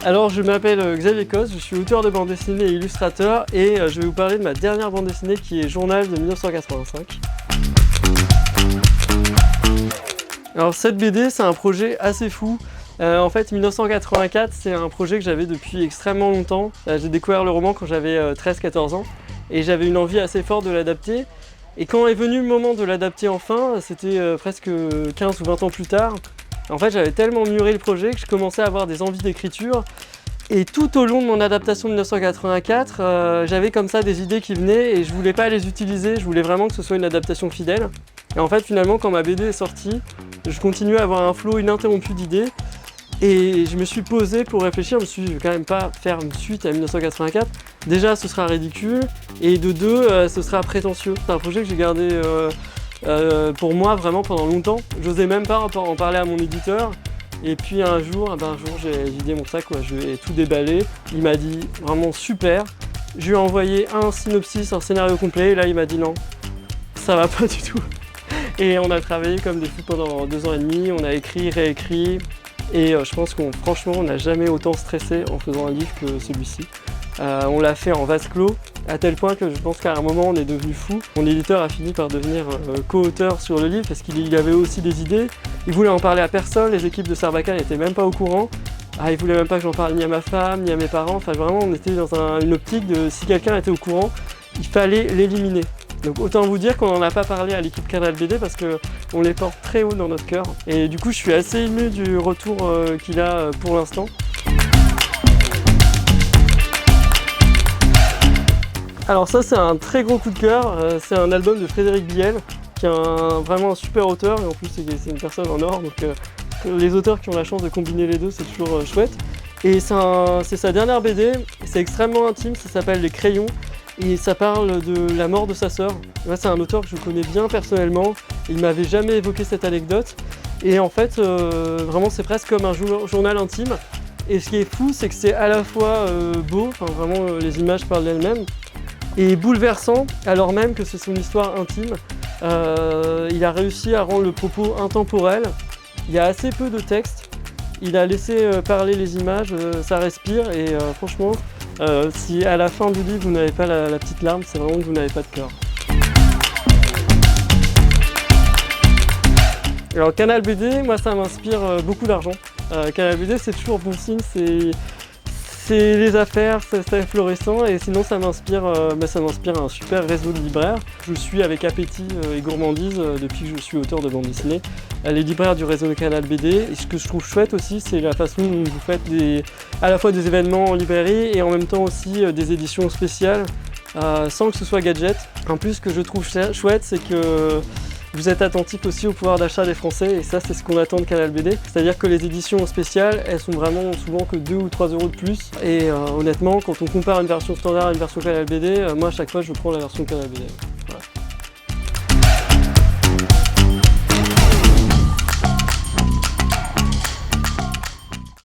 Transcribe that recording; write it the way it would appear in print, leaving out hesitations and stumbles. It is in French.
Alors je m'appelle Xavier Cos, je suis auteur de bande dessinée et illustrateur et je vais vous parler de ma dernière bande dessinée qui est Journal de 1985. Alors cette BD c'est un projet assez fou. En fait 1984 c'est un projet que j'avais depuis extrêmement longtemps. J'ai découvert le roman quand j'avais 13-14 ans et j'avais une envie assez forte de l'adapter. Et quand est venu le moment de l'adapter enfin, c'était presque 15 ou 20 ans plus tard. En fait j'avais tellement mûri le projet que je commençais à avoir des envies d'écriture. Et tout au long de mon adaptation de 1984, j'avais comme ça des idées qui venaient et je voulais pas les utiliser, je voulais vraiment que ce soit une adaptation fidèle. Et en fait finalement quand ma BD est sortie, je continuais à avoir un flot ininterrompu d'idées. Et je me suis posé pour réfléchir, je me suis dit je vais quand même pas faire une suite à 1984. Déjà ce sera ridicule et de deux ce sera prétentieux. C'est un projet que j'ai gardé pour moi vraiment pendant longtemps. J'osais même pas en parler à mon éditeur. Et puis un jour j'ai vidé mon sac, je lui ai tout déballé. Il m'a dit vraiment super. Je lui ai envoyé un synopsis, un scénario complet et là il m'a dit non, ça va pas du tout. Et on a travaillé comme des fous pendant 2 ans et demi, on a écrit, réécrit. Et je pense franchement, on n'a jamais autant stressé en faisant un livre que celui-ci. On l'a fait en vase clos, à tel point que je pense qu'à un moment on est devenu fou. Mon éditeur a fini par devenir co-auteur sur le livre parce qu'il avait aussi des idées. Il voulait en parler à personne, les équipes de Sarbacane n'étaient même pas au courant. Il voulait même pas que j'en parle ni à ma femme, ni à mes parents. Enfin vraiment, on était dans une optique de si quelqu'un était au courant, il fallait l'éliminer. Donc autant vous dire qu'on n'en a pas parlé à l'équipe Canal BD parce qu'on les porte très haut dans notre cœur. Et du coup, je suis assez ému du retour qu'il a pour l'instant. Alors ça, c'est un très gros coup de cœur. C'est un album de Frédéric Biel, qui est vraiment un super auteur. Et en plus, c'est une personne en or. Donc les auteurs qui ont la chance de combiner les deux, c'est toujours chouette. Et c'est sa dernière BD. C'est extrêmement intime. Ça s'appelle Les Crayons. Et ça parle de la mort de sa sœur. C'est un auteur que je connais bien personnellement. Il m'avait jamais évoqué cette anecdote. Et en fait, vraiment, c'est presque comme un journal intime. Et ce qui est fou, c'est que c'est à la fois beau, vraiment les images parlent d'elles-mêmes, et bouleversant, alors même que c'est son histoire intime. Il a réussi à rendre le propos intemporel. Il y a assez peu de texte. Il a laissé parler les images, ça respire et franchement, si à la fin du livre vous n'avez pas la petite larme, c'est vraiment que vous n'avez pas de cœur. Alors Canal BD, moi ça m'inspire beaucoup d'argent. Canal BD c'est toujours bon signe, c'est les affaires, c'est florissant et sinon ça m'inspire un super réseau de libraires. Je suis avec appétit et gourmandise depuis que je suis auteur de bande dessinée. Les libraires du réseau de Canal BD. Et ce que je trouve chouette aussi, c'est la façon dont vous faites à la fois des événements en librairie et en même temps aussi des éditions spéciales sans que ce soit gadget. En plus, ce que je trouve chouette, c'est que vous êtes attentif aussi au pouvoir d'achat des Français et ça c'est ce qu'on attend de Canal BD. C'est-à-dire que les éditions spéciales, elles sont vraiment souvent que 2 ou 3 € de plus. Et honnêtement, quand on compare une version standard à une version Canal BD, moi à chaque fois je prends la version Canal BD.